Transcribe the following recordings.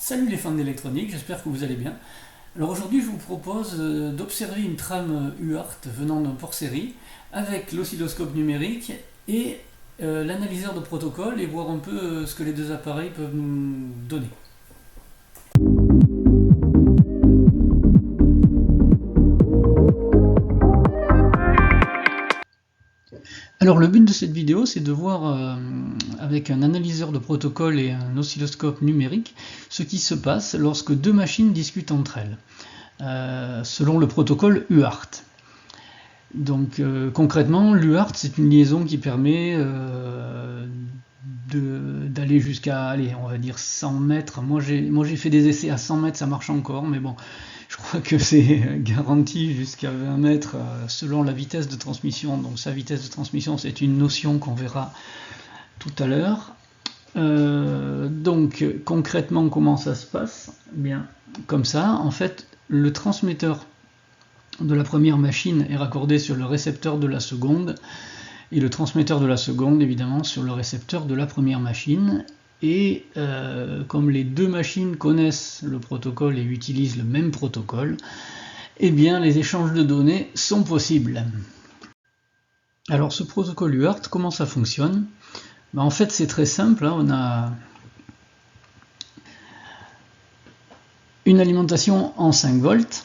Salut les fans d'électronique, j'espère que vous allez bien. Alors aujourd'hui je vous propose d'observer une trame UART venant d'un port série avec l'oscilloscope numérique et l'analyseur de protocole et voir un peu ce que les deux appareils peuvent nous donner. Alors le but de cette vidéo, c'est de voir avec un analyseur de protocole et un oscilloscope numérique ce qui se passe lorsque deux machines discutent entre elles, selon le protocole UART. Donc concrètement, l'UART, c'est une liaison qui permet d'aller jusqu'à, on va dire 100 mètres. Moi j'ai fait des essais à 100 mètres, ça marche encore, mais bon, je crois que c'est garanti jusqu'à 20 mètres selon la vitesse de transmission. Donc sa vitesse de transmission, c'est une notion qu'on verra tout à l'heure. Donc concrètement, comment ça se passe? Bien, comme ça, en fait, le transmetteur de la première machine est raccordé sur le récepteur de la seconde, et le transmetteur de la seconde, évidemment, sur le récepteur de la première machine. Et comme les deux machines connaissent le protocole et utilisent le même protocole, eh bien les échanges de données sont possibles. Alors ce protocole UART, comment ça fonctionne? En fait c'est très simple, on a une alimentation en 5 volts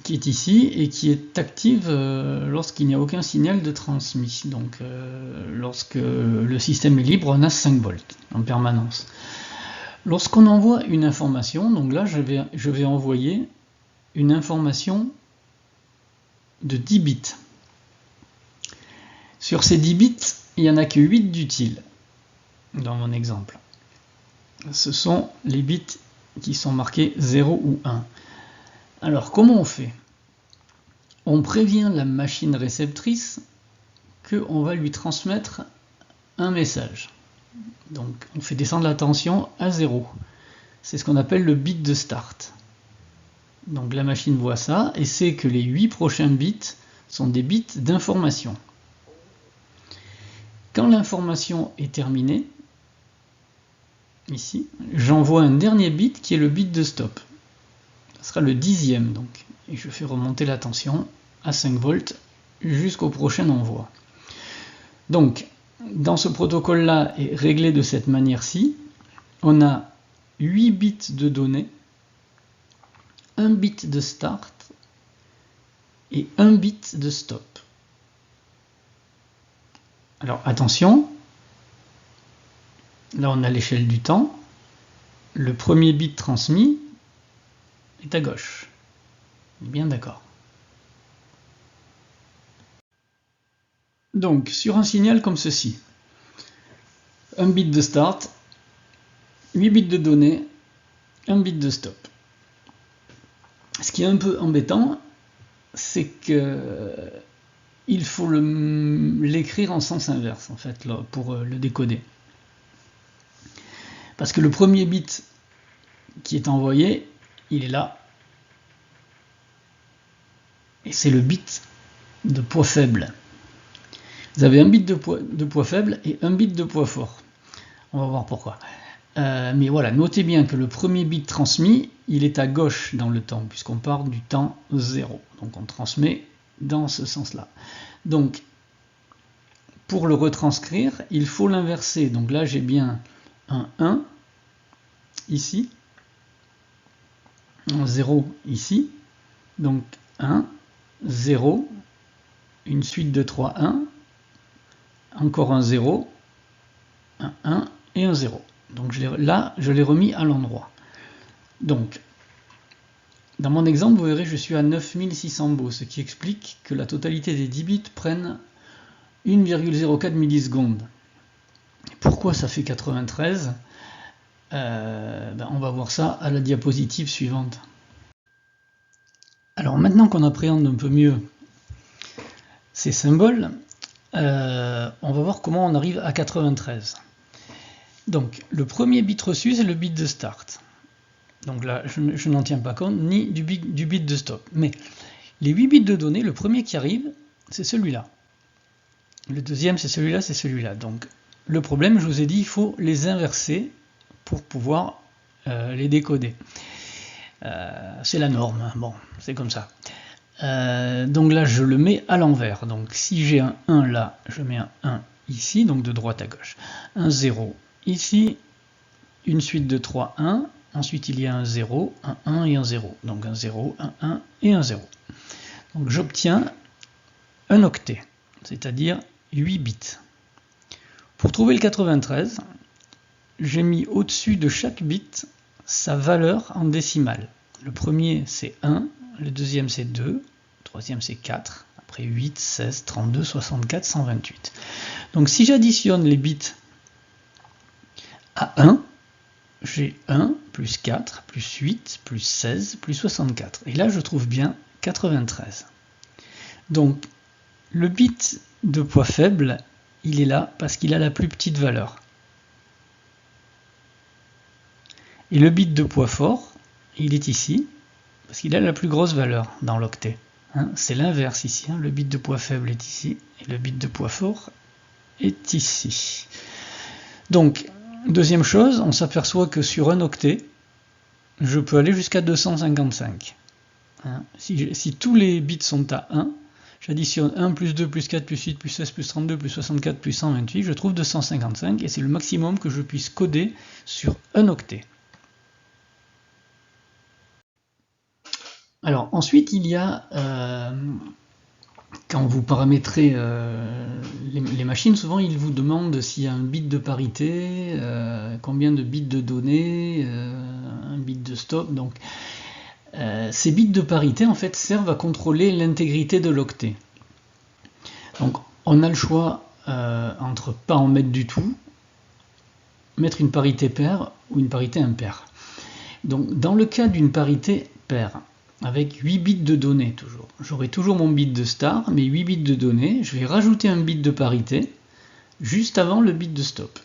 qui est ici et qui est active lorsqu'il n'y a aucun signal de transmis. Donc lorsque le système est libre, on a 5 volts en permanence. Lorsqu'on envoie une information, donc là je vais envoyer une information de 10 bits. Sur ces 10 bits, il n'y en a que 8 d'utiles dans mon exemple. Ce sont les bits qui sont marqués 0 ou 1. Alors comment on fait? On prévient la machine réceptrice qu'on va lui transmettre un message. Donc on fait descendre la tension à 0. C'est ce qu'on appelle le bit de start. Donc la machine voit ça et sait que les 8 prochains bits sont des bits d'information. Quand l'information est terminée, ici, j'envoie un dernier bit qui est le bit de stop. Ce sera le 10e donc. Et je fais remonter la tension à 5 volts jusqu'au prochain envoi. Donc, dans ce protocole-là est réglé de cette manière-ci. On a 8 bits de données, 1 bit de start et 1 bit de stop. Alors attention, là on a l'échelle du temps. Le premier bit transmis est à gauche. On est bien d'accord. Donc, sur un signal comme ceci, 1 bit de start, 8 bits de données, 1 bit de stop. Ce qui est un peu embêtant, c'est que il faut l'écrire en sens inverse, en fait, là, pour le décoder. Parce que le premier bit qui est envoyé, il est là. Et c'est le bit de poids faible. Vous avez un bit de poids faible et un bit de poids fort. On va voir pourquoi. Mais voilà, notez bien que le premier bit transmis, il est à gauche dans le temps, puisqu'on part du temps 0. Donc on transmet dans ce sens-là. Donc, pour le retranscrire, il faut l'inverser. Donc là, j'ai bien un 1 ici, un 0 ici, donc 1, 0, une suite de 3 1, encore un 0, un 1 et un 0. Donc là, je l'ai remis à l'endroit. Donc, dans mon exemple, vous verrez, je suis à 9600 baux, ce qui explique que la totalité des 10 bits prennent 1,04 millisecondes. Pourquoi ça fait 93 ? On va voir ça à la diapositive suivante. Alors maintenant qu'on appréhende un peu mieux ces symboles, on va voir comment on arrive à 93. Donc le premier bit reçu, c'est le bit de start. Donc là, je n'en tiens pas compte, ni du bit de stop. Mais les 8 bits de données, le premier qui arrive, c'est celui-là. Le deuxième, c'est celui-là. Donc le problème, je vous ai dit, il faut les inverser pour pouvoir les décoder. C'est la norme, hein. Bon, c'est comme ça. Donc là, je le mets à l'envers. Donc si j'ai un 1 là, je mets un 1 ici, donc de droite à gauche. Un 0 ici, une suite de 3 1. Ensuite, il y a un 0, un 1 et un 0. Donc un 0, un 1 et un 0. Donc j'obtiens un octet, c'est-à-dire 8 bits. Pour trouver le 93, j'ai mis au-dessus de chaque bit sa valeur en décimale. Le premier c'est 1, le deuxième c'est 2, le troisième c'est 4, après 8, 16, 32, 64, 128. Donc si j'additionne les bits à 1, j'ai 1 plus 4 plus 8 plus 16 plus 64. Et là je trouve bien 93. Donc le bit de poids faible, il est là parce qu'il a la plus petite valeur. Et le bit de poids fort, il est ici, parce qu'il a la plus grosse valeur dans l'octet. Hein, c'est l'inverse ici, hein, le bit de poids faible est ici, et le bit de poids fort est ici. Donc, deuxième chose, on s'aperçoit que sur un octet, je peux aller jusqu'à 255. Hein, si tous les bits sont à 1, j'additionne 1 plus 2 plus 4 plus 8 plus 16 plus 32 plus 64 plus 128, je trouve 255 et c'est le maximum que je puisse coder sur un octet. Alors ensuite il y a, quand vous paramétrez les machines, souvent ils vous demandent s'il y a un bit de parité, combien de bits de données, un bit de stop. Donc ces bits de parité en fait servent à contrôler l'intégrité de l'octet. Donc on a le choix entre pas en mettre du tout, mettre une parité paire ou une parité impaire. Donc dans le cas d'une parité paire, avec 8 bits de données toujours, j'aurai toujours mon bit de star, mais 8 bits de données, je vais rajouter un bit de parité juste avant le bit de stop.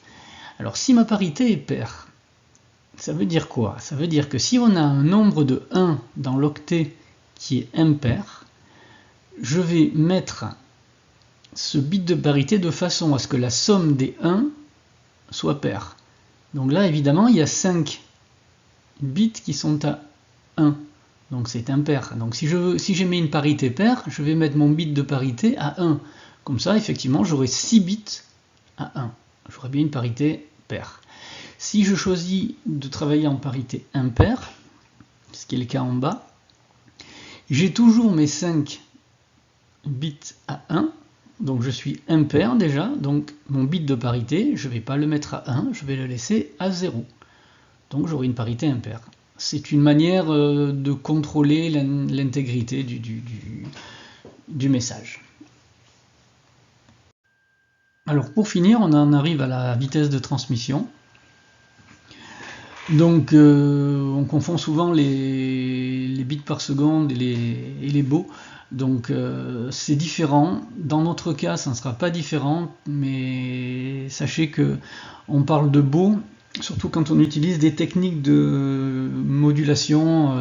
Alors si ma parité est paire, ça veut dire quoi? Ça veut dire que si on a un nombre de 1 dans l'octet qui est impair, je vais mettre ce bit de parité de façon à ce que la somme des 1 soit paire. Donc là, évidemment, il y a 5 bits qui sont à 1. Donc c'est impair. Donc si j'ai mis une parité paire, je vais mettre mon bit de parité à 1. Comme ça, effectivement, j'aurai 6 bits à 1. J'aurai bien une parité paire. Si je choisis de travailler en parité impaire, ce qui est le cas en bas, j'ai toujours mes 5 bits à 1. Donc je suis impair déjà. Donc mon bit de parité, je ne vais pas le mettre à 1, je vais le laisser à 0. Donc j'aurai une parité impaire. C'est une manière de contrôler l'intégrité du message. Alors pour finir, on en arrive à la vitesse de transmission. Donc on confond souvent les bits par seconde et les baux. Donc c'est différent. Dans notre cas, ça ne sera pas différent, mais sachez que on parle de baux surtout quand on utilise des techniques de modulation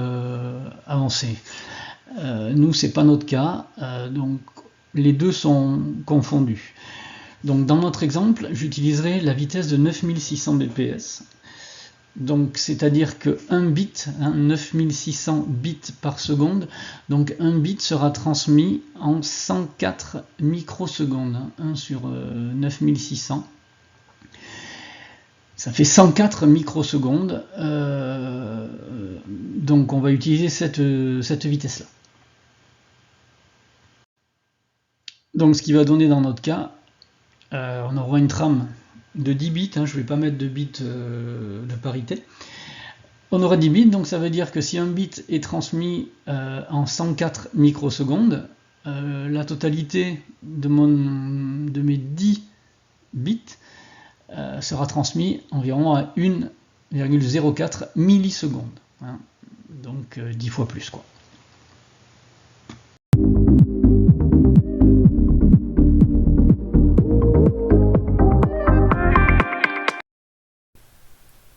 avancées. Nous, c'est pas notre cas, donc les deux sont confondus. Donc dans notre exemple, j'utiliserai la vitesse de 9600 bps. Donc c'est-à-dire que 1 bit, 9600 bits par seconde, donc un bit sera transmis en 104 microsecondes, 1 sur 9600. Ça fait 104 microsecondes, donc on va utiliser cette vitesse-là. Donc ce qui va donner dans notre cas, on aura une trame de 10 bits, je ne vais pas mettre de bits de parité. On aura 10 bits, donc ça veut dire que si un bit est transmis en 104 microsecondes, la totalité de mes 10 bits sera transmis environ à 1,04 millisecondes. Donc 10 fois plus, quoi.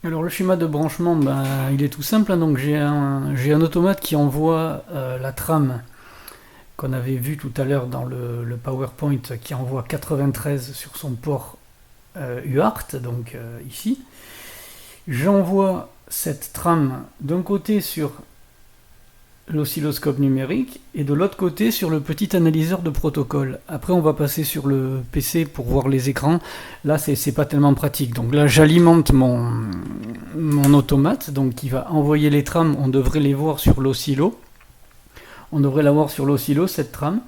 Alors le schéma de branchement, il est tout simple. Donc j'ai un automate qui envoie la trame qu'on avait vu tout à l'heure dans le PowerPoint, qui envoie 93 sur son port UART, donc ici. J'envoie cette trame d'un côté sur l'oscilloscope numérique et de l'autre côté sur le petit analyseur de protocole. Après on va passer sur le PC pour voir les écrans. Là c'est pas tellement pratique. Donc là j'alimente mon automate, donc qui va envoyer les trames. On devrait les voir sur l'oscillo. On devrait la voir sur l'oscillo, cette trame.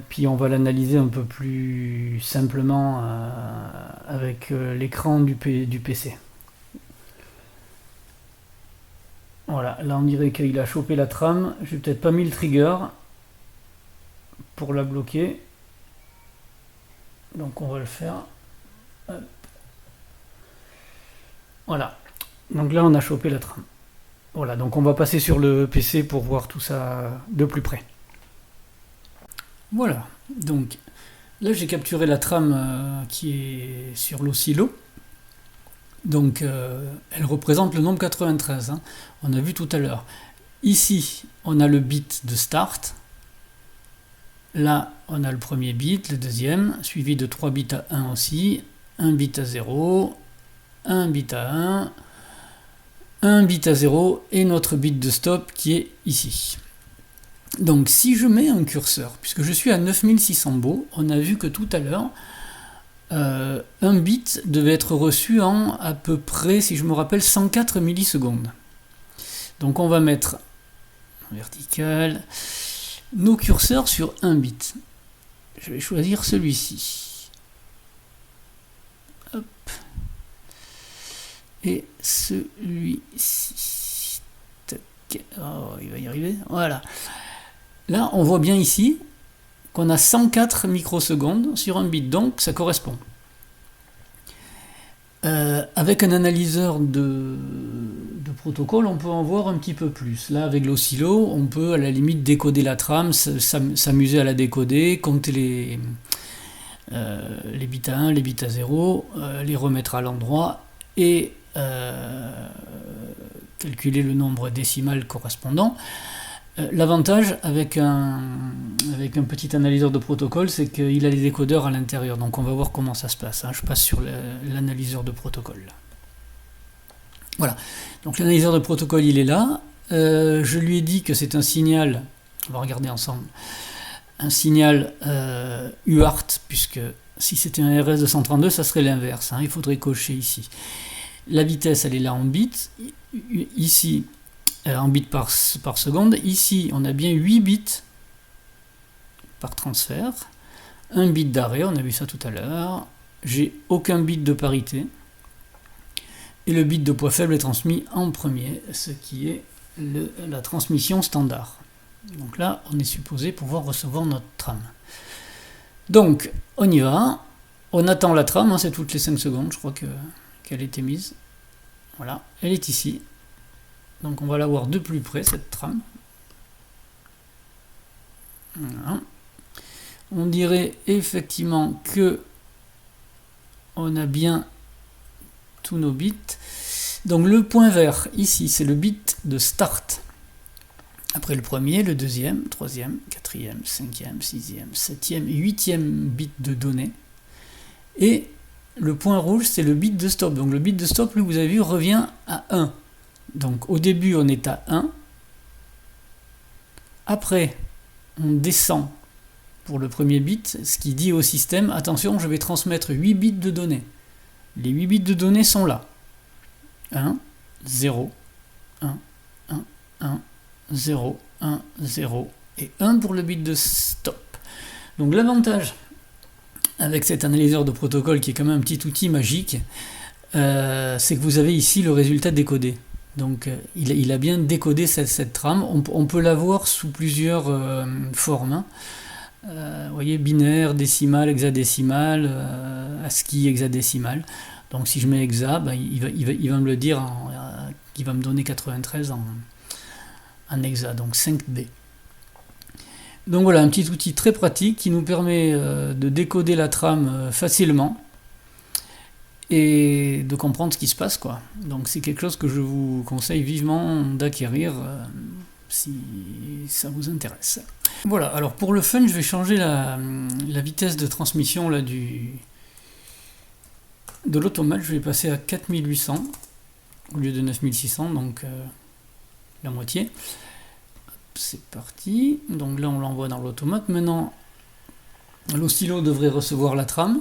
Puis on va l'analyser un peu plus simplement avec l'écran du PC. Voilà, là on dirait qu'il a chopé la trame. J'ai peut-être pas mis le trigger pour la bloquer. Donc on va le faire. Hop. Voilà, donc là on a chopé la trame. Voilà, donc on va passer sur le PC pour voir tout ça de plus près. Voilà, donc là j'ai capturé la trame qui est sur l'oscillo. Donc elle représente le nombre 93, hein. On a vu tout à l'heure. Ici on a le bit de start. Là on a le premier bit, le deuxième, suivi de 3 bits à 1 aussi, un bit à 0, un bit à 1, un bit à 0 et notre bit de stop qui est ici. Donc si je mets un curseur, puisque je suis à 9600 baux, on a vu que tout à l'heure, un bit devait être reçu en à peu près, si je me rappelle, 104 millisecondes. Donc on va mettre en vertical nos curseurs sur un bit. Je vais choisir celui-ci. Hop. Et celui-ci. Oh, il va y arriver. Voilà. Là, on voit bien ici qu'on a 104 microsecondes sur un bit, donc ça correspond. Avec un analyseur de protocole, on peut en voir un petit peu plus. Là, avec l'oscillo, on peut à la limite décoder la trame, s'amuser à la décoder, compter les bits à 1, les bits à 0, les remettre à l'endroit et calculer le nombre décimal correspondant. L'avantage avec un petit analyseur de protocole, c'est qu'il a les décodeurs à l'intérieur. Donc on va voir comment ça se passe, hein. Je passe sur l'analyseur de protocole. Voilà. Donc l'analyseur de protocole, il est là. Je lui ai dit que c'est un signal, on va regarder ensemble, un signal UART, puisque si c'était un RS232, ça serait l'inverse, hein. Il faudrait cocher ici. La vitesse, elle est là en bits. Ici, en bits par seconde. Ici, on a bien 8 bits par transfert. Un bit d'arrêt, on a vu ça tout à l'heure. J'ai aucun bit de parité. Et le bit de poids faible est transmis en premier, ce qui est la transmission standard. Donc là, on est supposé pouvoir recevoir notre trame. Donc, on y va. On attend la trame, hein, c'est toutes les 5 secondes, je crois qu'elle a été mise. Voilà, elle est ici. Donc on va la voir de plus près, cette trame. Voilà. On dirait effectivement que on a bien tous nos bits. Donc le point vert, ici, c'est le bit de start. Après le premier, le deuxième, troisième, quatrième, cinquième, sixième, septième et huitième bit de données. Et le point rouge, c'est le bit de stop. Donc le bit de stop, lui, vous avez vu, revient à 1. Donc au début on est à 1, après on descend pour le premier bit, ce qui dit au système, attention je vais transmettre 8 bits de données. Les 8 bits de données sont là. 1, 0, 1, 1, 1, 0, 1, 0 et 1 pour le bit de stop. Donc l'avantage avec cet analyseur de protocole qui est quand même un petit outil magique, c'est que vous avez ici le résultat décodé. Donc il a bien décodé cette trame. On peut la voir sous plusieurs formes, hein. Vous voyez, binaire, décimal, hexadécimal, ASCII, hexadécimal. Donc si je mets hexa, ben, il va me le dire, il va me donner 93 en hexa, donc 5D. Donc voilà, un petit outil très pratique qui nous permet de décoder la trame facilement et de comprendre ce qui se passe, quoi. Donc c'est quelque chose que je vous conseille vivement d'acquérir si ça vous intéresse. Voilà, alors pour le fun, je vais changer la vitesse de transmission là, de l'automate. Je vais passer à 4800. au lieu de 9600, donc la moitié. C'est parti, donc là on l'envoie dans l'automate. Maintenant, l'oscillo devrait recevoir la trame,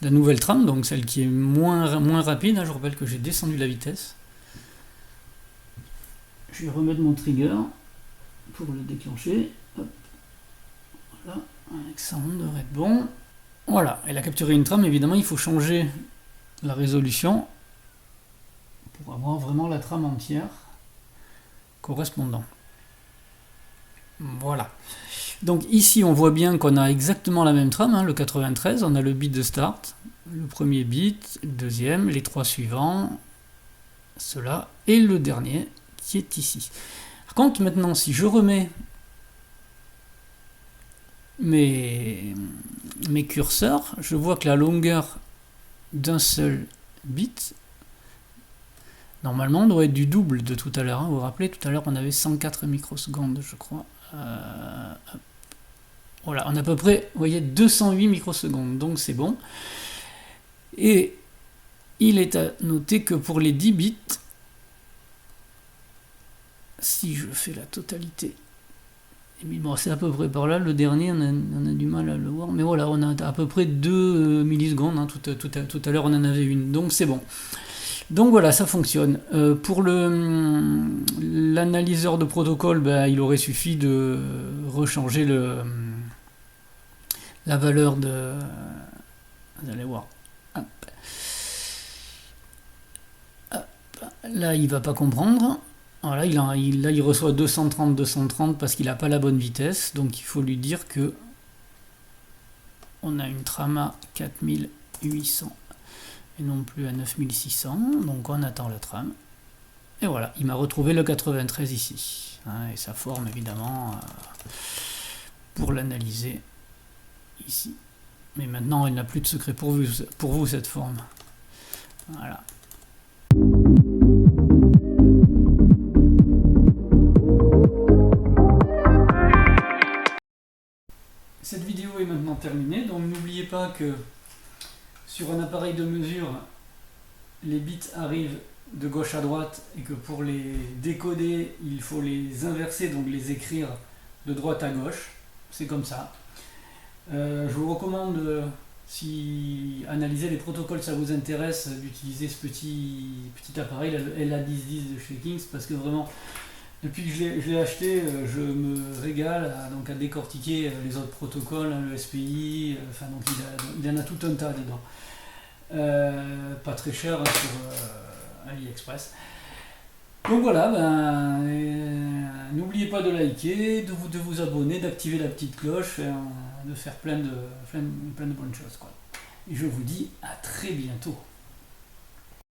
la nouvelle trame, donc celle qui est moins rapide. Je rappelle que j'ai descendu la vitesse. Je vais remettre mon trigger pour le déclencher. Hop. Voilà, avec ça on devrait être bon. Voilà, elle a capturé une trame, évidemment il faut changer la résolution pour avoir vraiment la trame entière correspondant. Voilà. Donc ici on voit bien qu'on a exactement la même trame, hein, le 93, on a le bit de start, le premier bit, le deuxième, les trois suivants, cela, et le dernier qui est ici. Par contre maintenant si je remets mes curseurs, je vois que la longueur d'un seul bit, normalement, doit être du double de tout à l'heure. Hein. Vous vous rappelez, tout à l'heure, on avait 104 microsecondes, je crois. Voilà, on a à peu près, vous voyez, 208 microsecondes, donc c'est bon. Et il est à noter que pour les 10 bits, si je fais la totalité, bon, c'est à peu près par là, le dernier, on a du mal à le voir, mais voilà, on a à peu près 2 millisecondes, hein, tout à l'heure on en avait une, donc c'est bon. Donc voilà, ça fonctionne. Pour l'analyseur de protocole, il aurait suffi de rechanger la valeur de... Vous allez voir. Hop. Hop. Là, il va pas comprendre. Voilà, là, il reçoit 230 parce qu'il n'a pas la bonne vitesse. Donc il faut lui dire que on a une trame à 4800. Et non plus à 9600, donc on attend la trame. Et voilà, il m'a retrouvé le 93 ici. Hein, et sa forme, évidemment, pour l'analyser ici. Mais maintenant, elle n'a plus de secret pour vous, cette forme. Voilà. Cette vidéo est maintenant terminée, donc n'oubliez pas que sur un appareil de mesure, les bits arrivent de gauche à droite et que pour les décoder, il faut les inverser, donc les écrire de droite à gauche. C'est comme ça. Je vous recommande, si analyser les protocoles ça vous intéresse, d'utiliser ce petit appareil, le LA1010 de chez Kings, parce que vraiment, depuis que je l'ai acheté, je me régale à décortiquer les autres protocoles, hein, le SPI, donc il y en a tout un tas dedans. Pas très cher, hein, sur AliExpress. Donc voilà, n'oubliez pas de liker, de vous abonner, d'activer la petite cloche, de faire plein de bonnes choses, quoi. Et je vous dis à très bientôt.